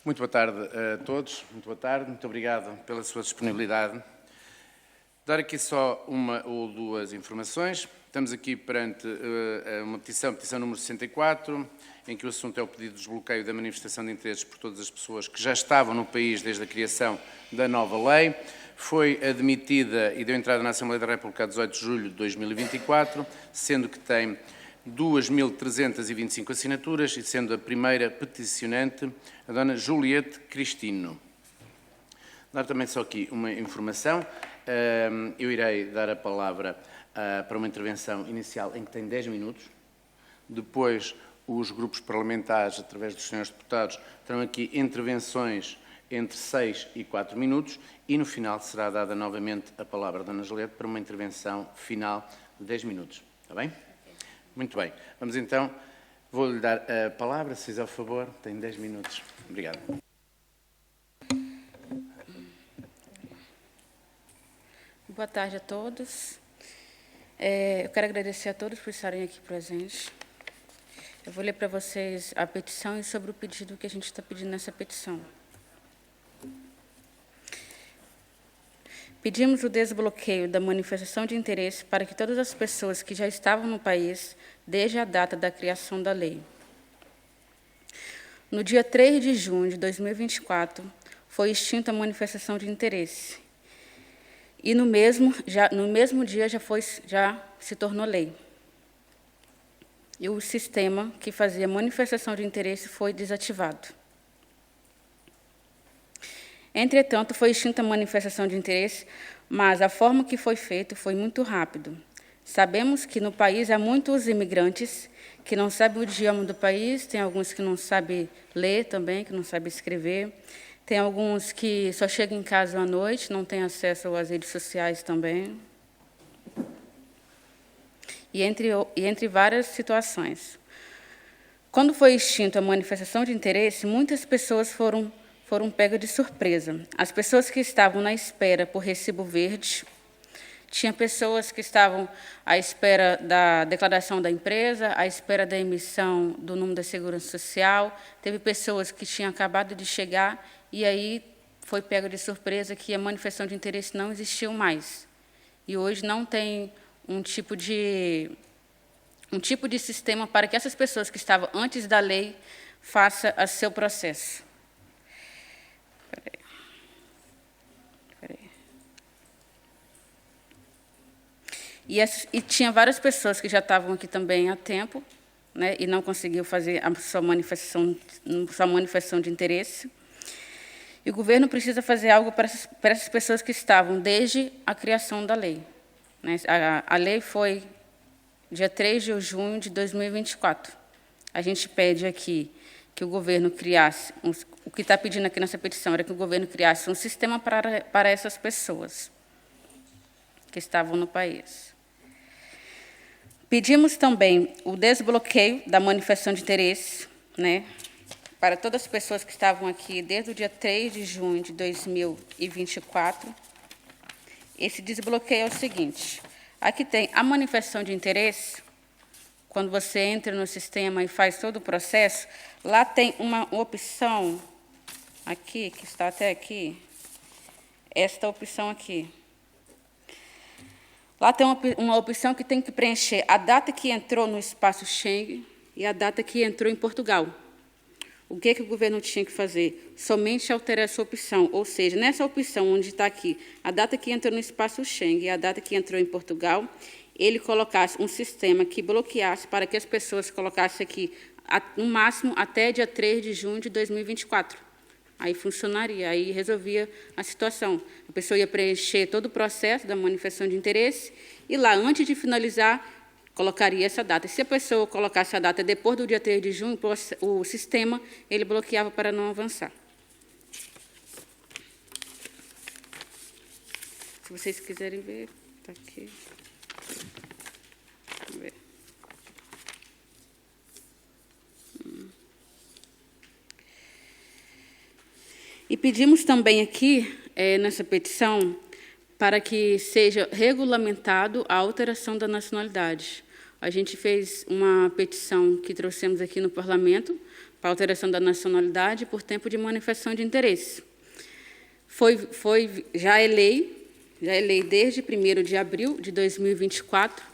Muito boa tarde a todos, muito boa tarde, muito obrigado pela sua disponibilidade. Dar aqui só uma ou duas informações. Estamos aqui perante uma petição número 64, em que o assunto é o pedido de desbloqueio da manifestação de interesses por todas as pessoas que já estavam no país desde a criação da nova lei. Foi admitida e deu entrada na Assembleia da República a 18 de julho de 2024, sendo que tem 2.325 assinaturas e sendo a primeira peticionante a dona Juliette Cristino. Dar também só aqui uma informação. Eu irei dar a palavra para uma intervenção inicial em que tem 10 minutos. Depois, os grupos parlamentares, através dos senhores deputados, terão aqui intervenções entre 6 e 4 minutos e, no final, será dada novamente a palavra à dona Juliette para uma intervenção final de 10 minutos. Está bem? Muito bem. Vamos então, vou-lhe dar a palavra, se fizer o favor, tem 10 minutos. Obrigado. Boa tarde a todos. Eu quero agradecer a todos por estarem aqui presentes. Eu vou ler para vocês a petição e sobre o pedido que a gente está pedindo nessa petição. Pedimos o desbloqueio da manifestação de interesse para que todas as pessoas que já estavam no país desde a data da criação da lei. No dia 3 de junho de 2024, foi extinta a manifestação de interesse. E no mesmo dia já se tornou lei. E o sistema que fazia manifestação de interesse foi desativado. Entretanto, foi extinta a manifestação de interesse, mas a forma que foi feito foi muito rápido. Sabemos que no país há muitos imigrantes que não sabem o idioma do país, tem alguns que não sabem ler também, que não sabem escrever, tem alguns que só chegam em casa à noite, não têm acesso às redes sociais também. E entre várias situações. Quando foi extinta a manifestação de interesse, muitas pessoas foram pegas de surpresa. As pessoas que estavam na espera por recibo verde, tinha pessoas que estavam à espera da declaração da empresa, à espera da emissão do número da Segurança Social, teve pessoas que tinham acabado de chegar e aí foi pega de surpresa que a manifestação de interesse não existiu mais. E hoje não tem um tipo de sistema para que essas pessoas que estavam antes da lei façam o seu processo. E tinha várias pessoas que já estavam aqui também há tempo, né, e não conseguiam fazer a sua manifestação de interesse. E o governo precisa fazer algo para essas pessoas que estavam desde a criação da lei. Né? A lei foi dia 3 de junho de 2024. A gente pede aqui que o governo criasse, o que está pedindo aqui nessa petição era que o governo criasse um sistema para essas pessoas que estavam no país. Pedimos também o desbloqueio da manifestação de interesse, né, para todas as pessoas que estavam aqui desde o dia 3 de junho de 2024. Esse desbloqueio é o seguinte: aqui tem a manifestação de interesse. Quando você entra no sistema e faz todo o processo, lá tem uma opção, aqui, que está até aqui, esta opção aqui. Lá tem uma opção que tem que preencher a data que entrou no espaço Schengen e a data que entrou em Portugal. O que o governo tinha que fazer? Somente alterar essa opção, ou seja, nessa opção onde está aqui, a data que entrou no espaço Schengen e a data que entrou em Portugal, ele colocasse um sistema que bloqueasse para que as pessoas colocassem aqui, no máximo, até dia 3 de junho de 2024. Aí funcionaria, aí resolvia a situação. A pessoa ia preencher todo o processo da manifestação de interesse e lá, antes de finalizar, colocaria essa data. Se a pessoa colocasse a data depois do dia 3 de junho, o sistema ele bloqueava para não avançar. Se vocês quiserem ver, está aqui. Vamos ver. E pedimos também aqui, nessa petição, para que seja regulamentado a alteração da nacionalidade. A gente fez uma petição que trouxemos aqui no Parlamento para alteração da nacionalidade por tempo de manifestação de interesse. Já é lei desde 1º de abril de 2024.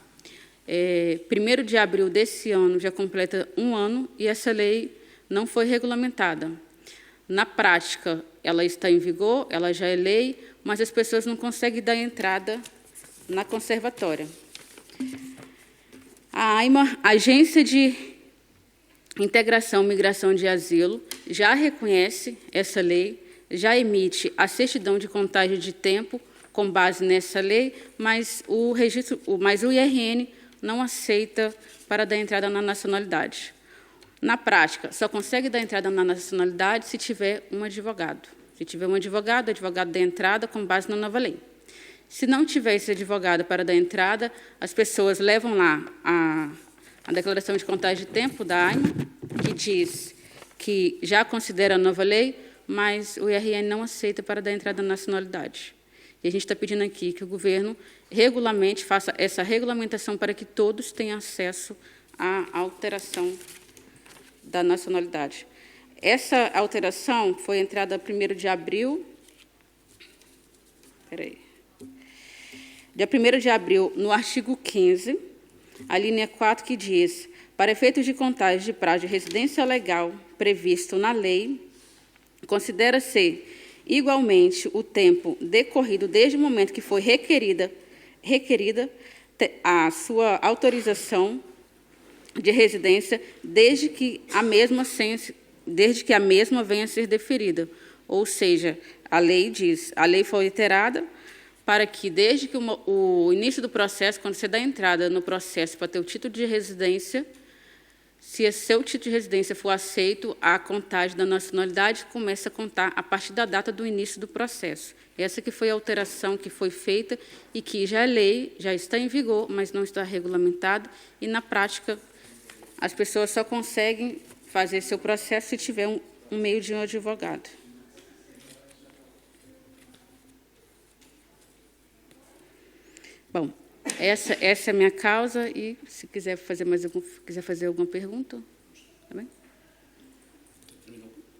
1º de abril desse ano já completa 1 ano e essa lei não foi regulamentada. Na prática, ela está em vigor, ela já é lei, mas as pessoas não conseguem dar entrada na conservatória. A AIMA, Agência de Integração e Migração de Asilo, já reconhece essa lei, já emite a certidão de contagem de tempo com base nessa lei, mas o IRN não aceita para dar entrada na nacionalidade. Na prática, só consegue dar entrada na nacionalidade se tiver um advogado. Se tiver um advogado, o advogado dá entrada com base na nova lei. Se não tiver esse advogado para dar entrada, as pessoas levam lá a declaração de contagem de tempo da AIMA, que diz que já considera a nova lei, mas o IRN não aceita para dar entrada na nacionalidade. E a gente está pedindo aqui que o governo regulamente faça essa regulamentação para que todos tenham acesso à alteração da nacionalidade. Essa alteração foi entrada 1º de abril. Dia 1º de abril, no artigo 15, a linha 4, que diz: para efeitos de contagem de prazo de residência legal previsto na lei, considera-se igualmente o tempo decorrido desde o momento que foi requerida a sua autorização de residência, desde que a mesma venha a ser deferida. Ou seja, a lei foi alterada para que, desde que o início do processo, quando você dá entrada no processo para ter o título de residência, se seu título de residência for aceito, a contagem da nacionalidade começa a contar a partir da data do início do processo. Essa que foi a alteração que foi feita e que já é lei, já está em vigor, mas não está regulamentado, e, na prática, as pessoas só conseguem fazer seu processo se tiver um meio de um advogado. Bom, essa é a minha causa, e se quiser fazer alguma pergunta, tá bem?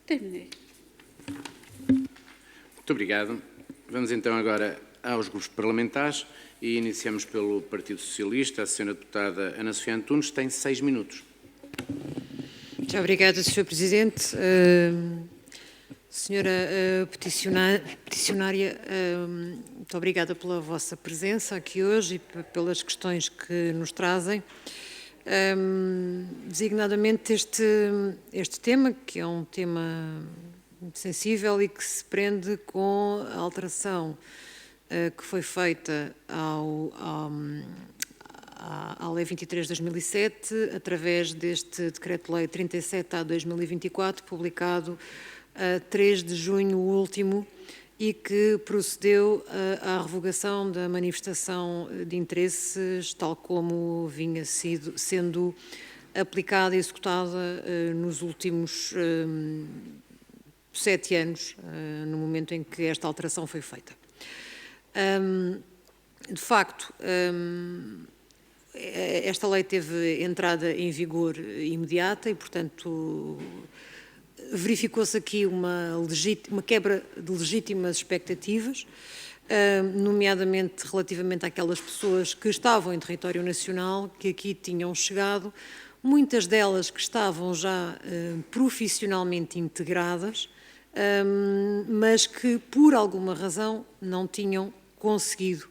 Terminei. Muito obrigado. Vamos então agora aos grupos parlamentares e iniciamos pelo Partido Socialista. A senhora deputada Ana Sofia Antunes tem 6 minutos. Muito obrigada, Sr. Presidente. Senhora peticionária, muito obrigada pela vossa presença aqui hoje e pelas questões que nos trazem. Designadamente este tema, que é um tema muito sensível e que se prende com a alteração que foi feita à Lei 23 de 2007, através deste Decreto-Lei 37/2024, publicado a 3 de junho último, e que procedeu à revogação da manifestação de interesses, tal como vinha sendo aplicada e executada nos últimos 7 anos, no momento em que esta alteração foi feita. De facto, esta lei teve entrada em vigor imediata e, portanto, verificou-se aqui uma quebra de legítimas expectativas, nomeadamente relativamente àquelas pessoas que estavam em território nacional, que aqui tinham chegado, muitas delas que estavam já profissionalmente integradas, mas que, por alguma razão, não tinham conseguido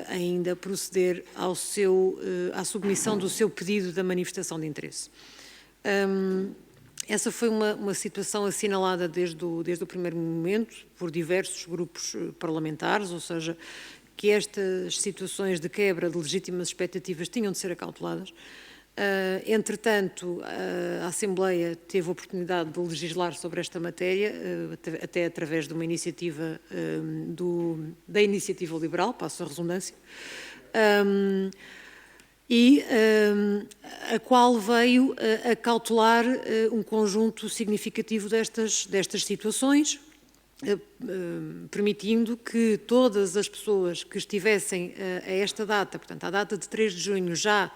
ainda proceder à submissão do seu pedido da manifestação de interesse. Essa foi uma situação assinalada desde o primeiro momento por diversos grupos parlamentares, ou seja, que estas situações de quebra de legítimas expectativas tinham de ser acauteladas. Entretanto, a Assembleia teve a oportunidade de legislar sobre esta matéria, até através de uma iniciativa da Iniciativa Liberal, passo a redundância, a qual veio a cautelar um conjunto significativo destas situações, permitindo que todas as pessoas que estivessem a esta data, portanto, à data de 3 de junho, já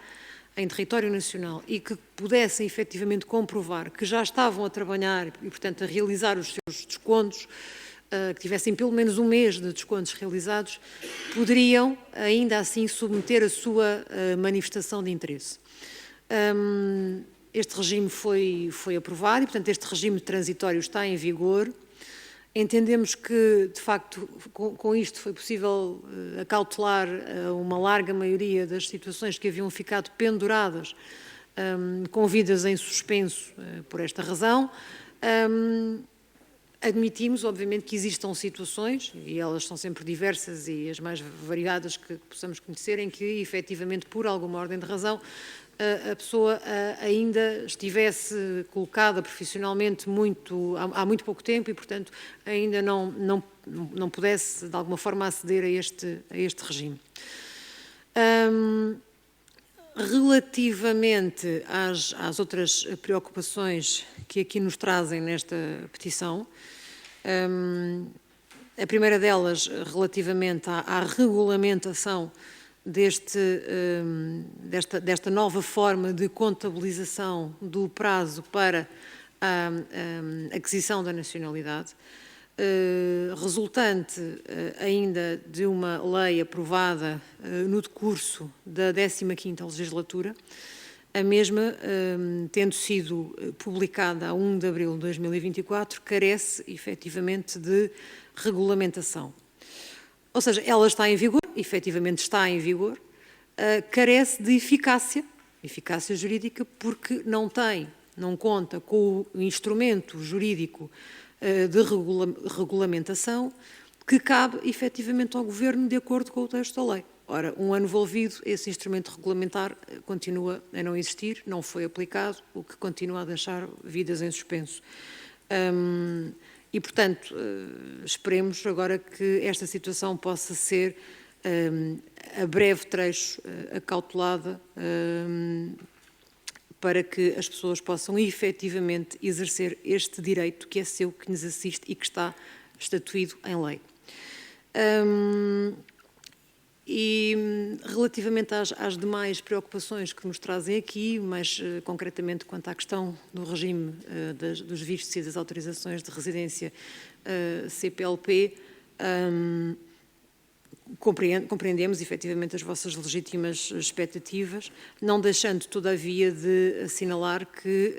em território nacional e que pudessem efetivamente comprovar que já estavam a trabalhar e, portanto, a realizar os seus descontos, que tivessem pelo menos um mês de descontos realizados, poderiam ainda assim submeter a sua manifestação de interesse. Este regime foi aprovado e, portanto, este regime transitório está em vigor. Entendemos que, de facto, com isto foi possível acautelar uma larga maioria das situações que haviam ficado penduradas, com vidas em suspenso por esta razão. Admitimos, obviamente, que existam situações, e elas são sempre diversas e as mais variadas que possamos conhecer, em que, efetivamente, por alguma ordem de razão, a pessoa ainda estivesse colocada profissionalmente há muito pouco tempo e, portanto, ainda não pudesse, de alguma forma, aceder a este regime. Relativamente às outras preocupações que aqui nos trazem nesta petição, a primeira delas relativamente à regulamentação desta nova forma de contabilização do prazo para a aquisição da nacionalidade, resultante ainda de uma lei aprovada no decurso da 15ª legislatura, a mesma, tendo sido publicada a 1 de abril de 2024, carece efetivamente de regulamentação. Ou seja, ela está em vigor, efetivamente está em vigor, carece de eficácia jurídica, porque não conta com o instrumento jurídico de regulamentação que cabe efetivamente ao Governo de acordo com o texto da lei. Ora, um ano envolvido, esse instrumento regulamentar continua a não existir, não foi aplicado, o que continua a deixar vidas em suspenso. E, portanto, esperemos agora que esta situação possa ser, a breve trecho, acautelada, para que as pessoas possam efetivamente exercer este direito que é seu, que nos assiste e que está estatuído em lei. E relativamente às demais preocupações que nos trazem aqui, mais concretamente quanto à questão do regime dos vistos e das autorizações de residência CPLP, compreendemos efetivamente as vossas legítimas expectativas, não deixando todavia de assinalar que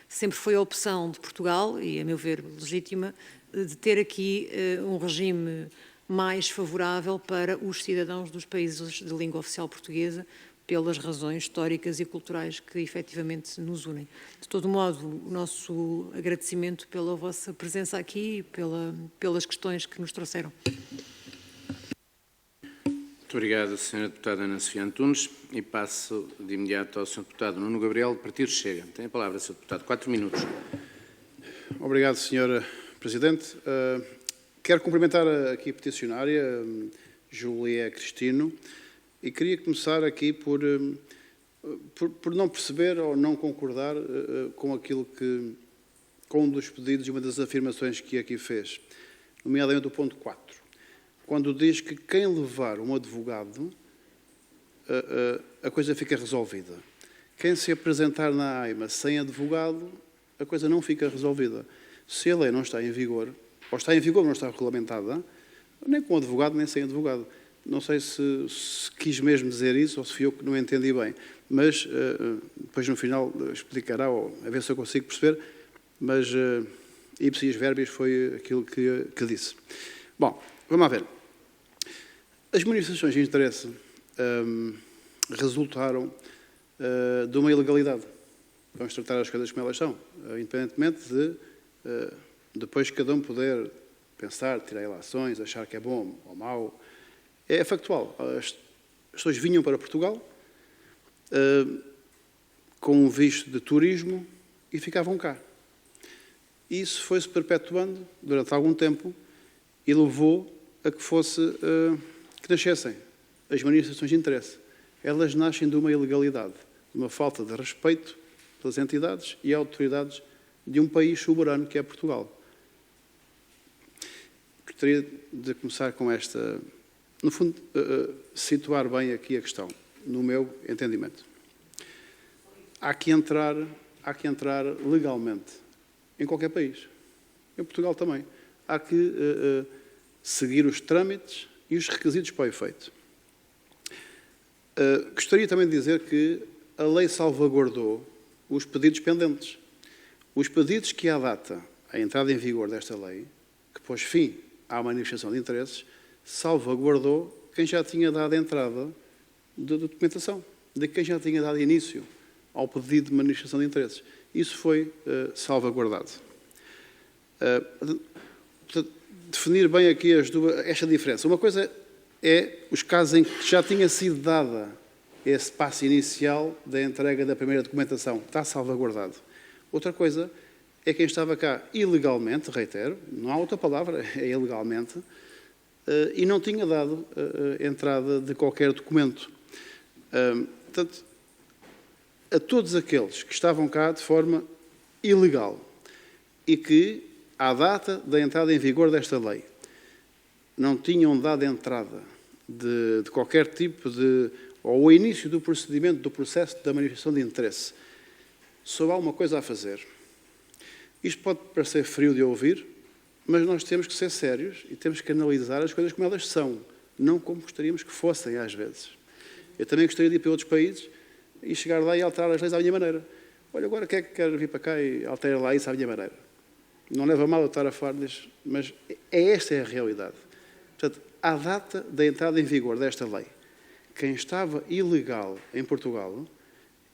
sempre foi a opção de Portugal, e a meu ver legítima, de ter aqui um regime mais favorável para os cidadãos dos países de língua oficial portuguesa, pelas razões históricas e culturais que efetivamente nos unem. De todo modo, o nosso agradecimento pela vossa presença aqui e pelas questões que nos trouxeram. Muito obrigado, Sra. Deputada Ana Sofia Antunes, e passo de imediato ao Sr. Deputado Nuno Gabriel, do Partido Chega. Tem a palavra, Sr. Deputado. 4 minutos. Obrigado, Sra. Presidente. Quero cumprimentar aqui a peticionária, Júlia Cristino, e queria começar aqui por não perceber ou não concordar com um dos pedidos e uma das afirmações que aqui fez, nomeadamente o ponto 4, quando diz que quem levar um advogado, a coisa fica resolvida. Quem se apresentar na AIMA sem advogado, a coisa não fica resolvida. Se a lei não está em vigor, ou está em vigor, mas não está regulamentada, nem com advogado, nem sem advogado. Não sei se quis mesmo dizer isso, ou se fui eu que não entendi bem, mas depois no final explicará, ou a ver se eu consigo perceber, mas ipsis verbis foi aquilo que disse. Bom, vamos lá ver. As manifestações de interesse resultaram de uma ilegalidade. Vamos tratar as coisas como elas são, independentemente de depois cada um poder pensar, tirar ilações, achar que é bom ou mau. É factual. As pessoas vinham para Portugal com um visto de turismo e ficavam cá. Isso foi-se perpetuando durante algum tempo e levou a que nascessem as manifestações de interesse. Elas nascem de uma ilegalidade, de uma falta de respeito pelas entidades e autoridades de um país soberano que é Portugal. Gostaria de começar com esta, no fundo, situar bem aqui a questão, no meu entendimento. há que entrar legalmente em qualquer país. Em Portugal também. Há que seguir os trâmites e os requisitos para o efeito. Gostaria também de dizer que a lei salvaguardou os pedidos pendentes. Os pedidos que, à data, a entrada em vigor desta lei, que pôs fim à manifestação de interesses, salvaguardou quem já tinha dado entrada de documentação, de quem já tinha dado início ao pedido de manifestação de interesses. Isso foi salvaguardado. Portanto, definir bem aqui esta diferença. Uma coisa é os casos em que já tinha sido dada esse passo inicial da entrega da primeira documentação. Está salvaguardado. Outra coisa é quem estava cá ilegalmente, reitero, não há outra palavra, é ilegalmente, e não tinha dado entrada de qualquer documento. Portanto, a todos aqueles que estavam cá de forma ilegal e que, à data da entrada em vigor desta lei, não tinham dado entrada de qualquer tipo de... ou o início do procedimento, do processo da manifestação de interesse, só há uma coisa a fazer. Isto pode parecer frio de ouvir, mas nós temos que ser sérios e temos que analisar as coisas como elas são, não como gostaríamos que fossem, às vezes. Eu também gostaria de ir para outros países e chegar lá e alterar as leis à minha maneira. Olha, agora quem é que quer vir para cá e alterar lá isso à minha maneira? Não leva mal eu estar a falar disto, mas esta é a realidade. Portanto, à data da entrada em vigor desta lei, quem estava ilegal em Portugal,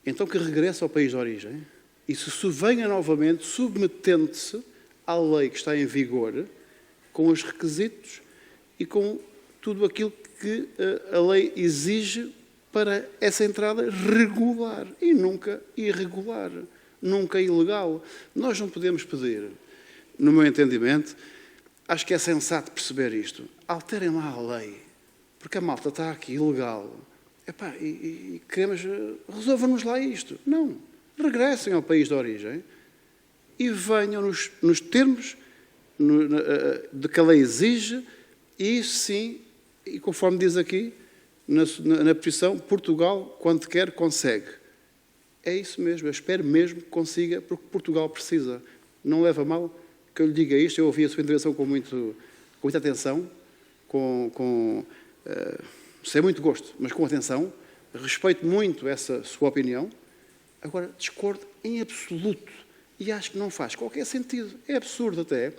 então que regresse ao país de origem e se venha novamente submetendo-se à lei que está em vigor, com os requisitos e com tudo aquilo que a lei exige para essa entrada regular e nunca irregular, nunca ilegal. Nós não podemos pedir, no meu entendimento, acho que é sensato perceber isto, alterem lá a lei, porque a malta está aqui ilegal. Epá, e queremos, resolvam-nos lá isto. Não, regressem ao país de origem e venham nos termos de que a lei exige, e isso sim, e conforme diz aqui, na posição, Portugal, quando quer, consegue. É isso mesmo, eu espero mesmo que consiga, porque Portugal precisa. Não leva mal que eu lhe diga isto, eu ouvi a sua intervenção com muita atenção, sem muito gosto, mas com atenção, respeito muito essa sua opinião, agora discordo em absoluto, e acho que não faz qualquer sentido, é absurdo até,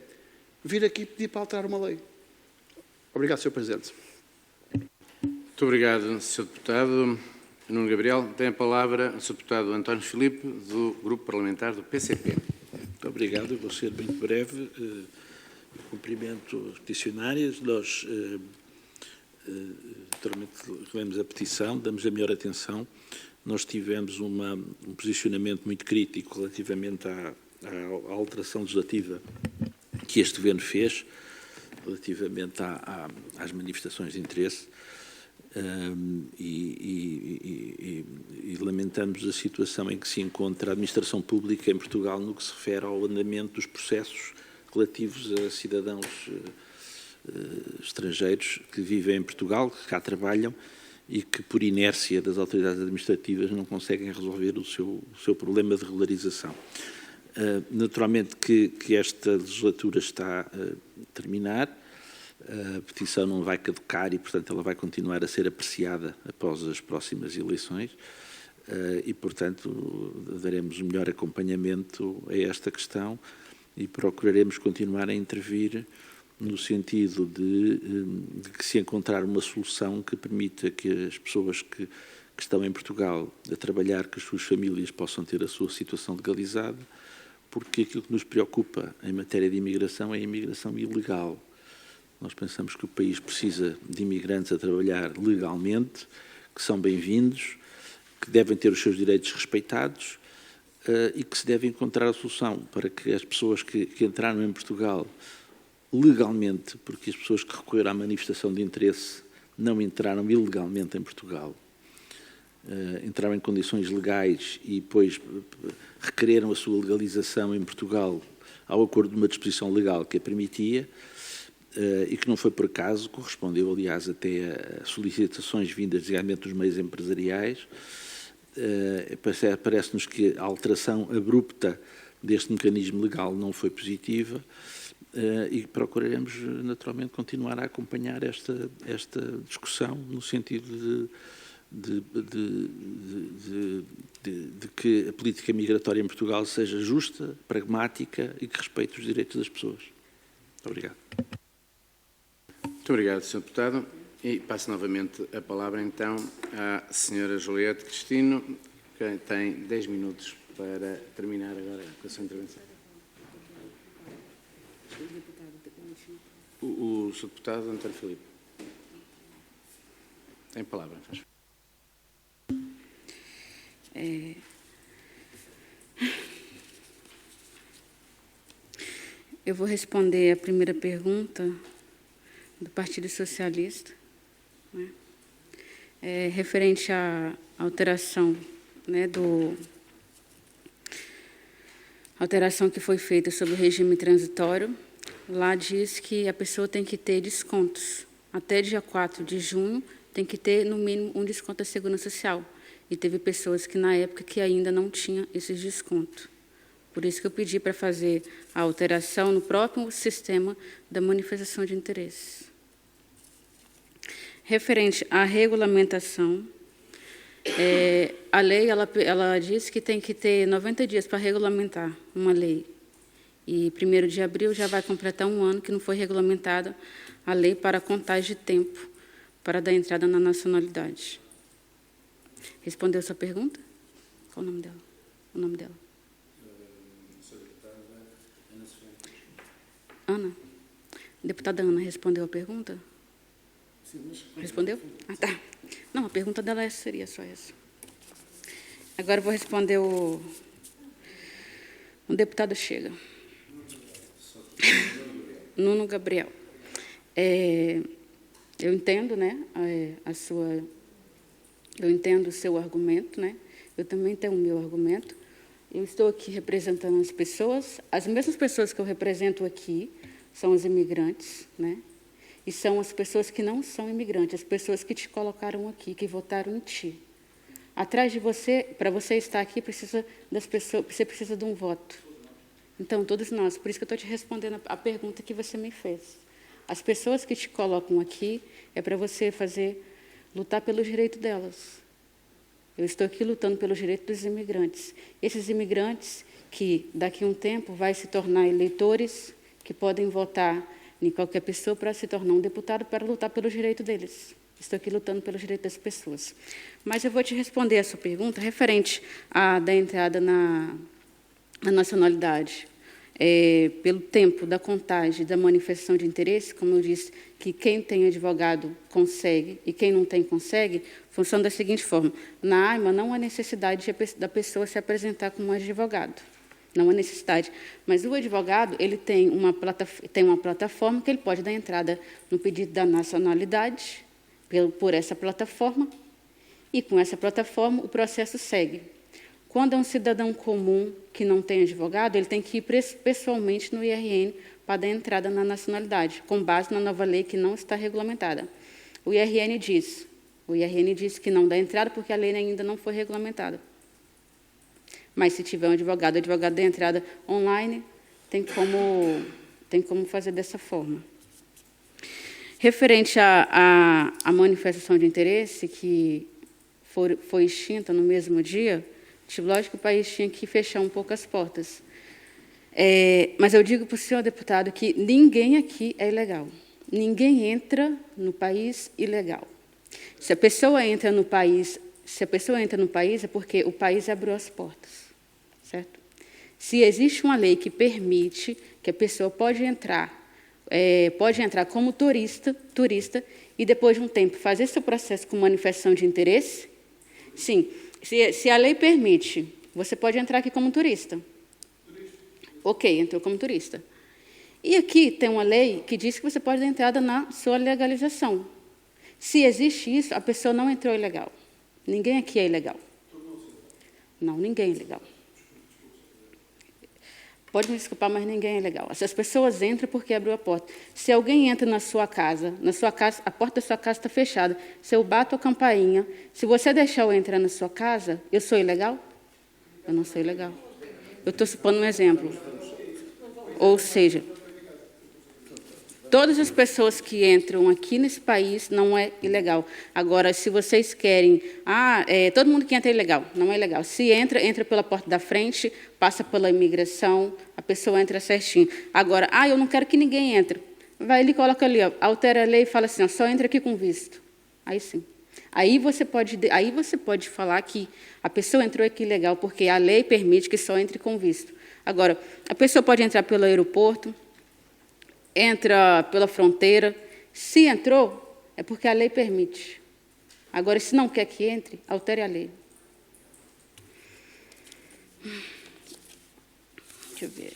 vir aqui pedir para alterar uma lei. Obrigado, Sr. Presidente. Muito obrigado, Sr. Deputado Nuno Gabriel. Tem a palavra o Sr. Deputado António Filipe, do Grupo Parlamentar do PCP. Muito obrigado, eu vou ser muito breve. Cumprimento as peticionárias. Nós naturalmente lemos a petição, damos a melhor atenção. Nós tivemos um posicionamento muito crítico relativamente à alteração legislativa que este Governo fez, relativamente às manifestações de interesse, e lamentamos a situação em que se encontra a administração pública em Portugal no que se refere ao andamento dos processos relativos a cidadãos estrangeiros que vivem em Portugal, que cá trabalham e que, por inércia das autoridades administrativas, não conseguem resolver o seu problema de regularização. Naturalmente que esta legislatura está a terminar, a petição não vai caducar e, portanto, ela vai continuar a ser apreciada após as próximas eleições e, portanto, daremos o melhor acompanhamento a esta questão e procuraremos continuar a intervir no sentido de que se encontrar uma solução que permita que as pessoas que estão em Portugal a trabalhar, que as suas famílias possam ter a sua situação legalizada, porque aquilo que nos preocupa em matéria de imigração é a imigração ilegal. Nós pensamos que o país precisa de imigrantes a trabalhar legalmente, que são bem-vindos, que devem ter os seus direitos respeitados e que se deve encontrar a solução para que as pessoas que entraram em Portugal legalmente, porque as pessoas que recorreram à manifestação de interesse não entraram ilegalmente em Portugal, entraram em condições legais e depois requereram a sua legalização em Portugal ao acordo de uma disposição legal que a permitia, e que não foi por acaso, correspondeu, aliás, até a solicitações vindas, digamos, dos meios empresariais, Parece-nos que a alteração abrupta deste mecanismo legal não foi positiva e procuraremos, naturalmente, continuar a acompanhar esta discussão no sentido de que a política migratória em Portugal seja justa, pragmática e que respeite os direitos das pessoas. Muito obrigado. Muito obrigado, Sr. Deputado. E passo novamente a palavra, então, à Sra. Juliette Cristino, que tem 10 minutos para terminar agora com a sua intervenção. O Sr. Deputado António Filipe. Tem palavra, faz. Eu vou responder a primeira pergunta do Partido Socialista, né, referente à alteração, né, alteração que foi feita sobre o regime transitório. Lá diz que a pessoa tem que ter descontos. Até dia 4 de junho tem que ter, no mínimo, um desconto da Segurança Social. E teve pessoas que, na época, que ainda não tinham esses descontos. Por isso que eu pedi para fazer a alteração no próprio sistema da manifestação de interesses. Referente à regulamentação, a lei ela diz que tem que ter 90 dias para regulamentar uma lei. E 1º de abril já vai completar um ano que não foi regulamentada a lei para a contagem de tempo para dar entrada na nacionalidade. Respondeu sua pergunta? Qual o nome dela? O nome dela? Ana? Deputada Ana respondeu a pergunta? Respondeu? Ah, tá. Não, a pergunta dela seria só essa. Agora eu vou responder o deputado Chega. Nuno Gabriel. Eu entendo, né, eu entendo o seu argumento, né? Eu também tenho o meu argumento. Eu estou aqui representando as mesmas pessoas que eu represento aqui são os imigrantes, né? E são as pessoas que não são imigrantes, as pessoas que te colocaram aqui, que votaram em ti. Atrás de você, para você estar aqui, você precisa de um voto. Então, todos nós, por isso que eu estou te respondendo a pergunta que você me fez. As pessoas que te colocam aqui é para você lutar pelos direitos delas. Eu estou aqui lutando pelos direitos dos imigrantes. Esses imigrantes que, daqui a um tempo, vai se tornar eleitores, que podem votar em qualquer pessoa para se tornar um deputado, para lutar pelos direitos deles. Estou aqui lutando pelos direitos das pessoas. Mas eu vou te responder a sua pergunta referente da entrada na nacionalidade. Pelo tempo da contagem, da manifestação de interesse, como eu disse, que quem tem advogado consegue e quem não tem consegue, funciona da seguinte forma. Na AIMA não há necessidade da pessoa se apresentar como advogado. Não há necessidade. Mas o advogado ele tem uma plataforma que ele pode dar entrada no pedido da nacionalidade por essa plataforma, e com essa plataforma o processo segue. Quando é um cidadão comum que não tem advogado, ele tem que ir pessoalmente no IRN para dar entrada na nacionalidade, com base na nova lei que não está regulamentada. O IRN diz que não dá entrada porque a lei ainda não foi regulamentada. Mas se tiver um advogado, o advogado dá entrada online, tem como fazer dessa forma. Referente à manifestação de interesse, que foi extinta no mesmo dia, lógico que o país tinha que fechar um pouco as portas. Mas eu digo para o senhor deputado que ninguém aqui é ilegal. Ninguém entra no país ilegal. Se a pessoa entra no país é porque o país abriu as portas, certo? Se existe uma lei que permite que a pessoa pode entrar como turista e depois de um tempo fazer seu processo com manifestação de interesse, sim. Se a lei permite, você pode entrar aqui como turista. Ok, entrou como turista. E aqui tem uma lei que diz que você pode dar entrada na sua legalização. Se existe isso, a pessoa não entrou ilegal. Ninguém aqui é ilegal. Não, ninguém é ilegal. Pode me desculpar, mas ninguém é legal. Essas pessoas entram porque abriu a porta. Se alguém entra na sua casa, a porta da sua casa está fechada, se eu bato a campainha, se você deixar eu entrar na sua casa, eu sou ilegal? Eu não sou ilegal. Eu estou supondo um exemplo. Ou seja, todas as pessoas que entram aqui nesse país não é ilegal. Agora, se vocês querem... todo mundo que entra é ilegal. Não é ilegal. Se entra, entra pela porta da frente, passa pela imigração, a pessoa entra certinho. Agora, eu não quero que ninguém entre. Vai ali e coloca ali, ó, altera a lei e fala assim, ó, só entra aqui com visto. Aí sim. Aí você pode falar que a pessoa entrou aqui ilegal, porque a lei permite que só entre com visto. Agora, a pessoa pode entrar pelo aeroporto, entra pela fronteira. Se entrou, é porque a lei permite. Agora, se não quer que entre, altere a lei. Deixa eu ver.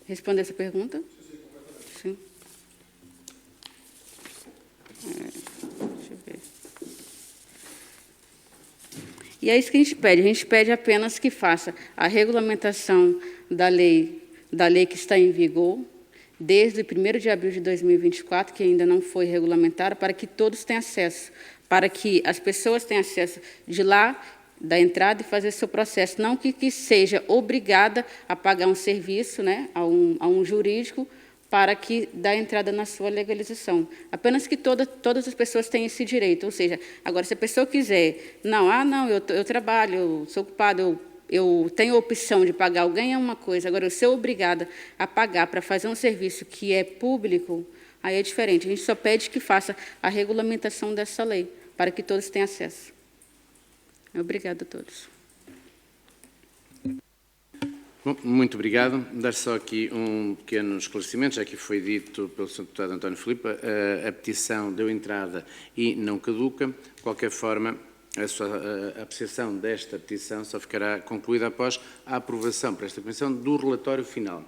Responder essa pergunta? Sim. Deixa eu ver. E é isso que a gente pede. A gente pede apenas que faça a regulamentação da lei que está em vigor, desde 1º de abril de 2024, que ainda não foi regulamentada, para que todos tenham acesso, para que as pessoas tenham acesso de lá, da entrada e fazer seu processo, não que seja obrigada a pagar um serviço, né, a um jurídico, para que dê entrada na sua legalização. Apenas que todas as pessoas tenham esse direito. Ou seja, agora, se a pessoa quiser, eu trabalho, eu sou ocupado, eu tenho a opção de pagar alguém é uma coisa, agora eu ser obrigada a pagar para fazer um serviço que é público, aí é diferente. A gente só pede que faça a regulamentação dessa lei, para que todos tenham acesso. Obrigada a todos. Bom, muito obrigado. Dar só aqui um pequeno esclarecimento, já que foi dito pelo Sr. Deputado António Filipe, a petição deu entrada e não caduca. De qualquer forma, a apreciação desta petição só ficará concluída após a aprovação por esta Comissão do relatório final.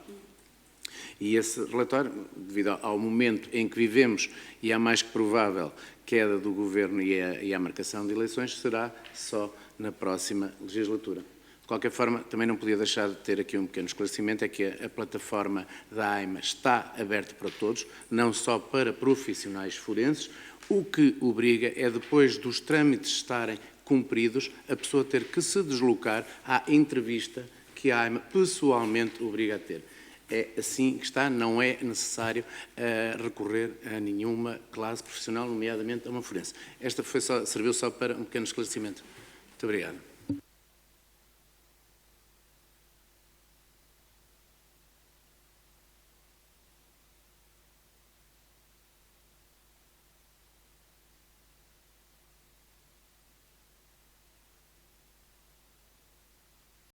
E esse relatório, devido ao momento em que vivemos e à mais que provável queda do Governo e à marcação de eleições, será só na próxima legislatura. De qualquer forma, também não podia deixar de ter aqui um pequeno esclarecimento, é que a plataforma da AIMA está aberta para todos, não só para profissionais forenses, o que obriga é, depois dos trâmites estarem cumpridos, a pessoa ter que se deslocar à entrevista que a AIMA pessoalmente obriga a ter. É assim que está, não é necessário recorrer a nenhuma classe profissional, nomeadamente a uma forense. Esta serviu só para um pequeno esclarecimento. Muito obrigado.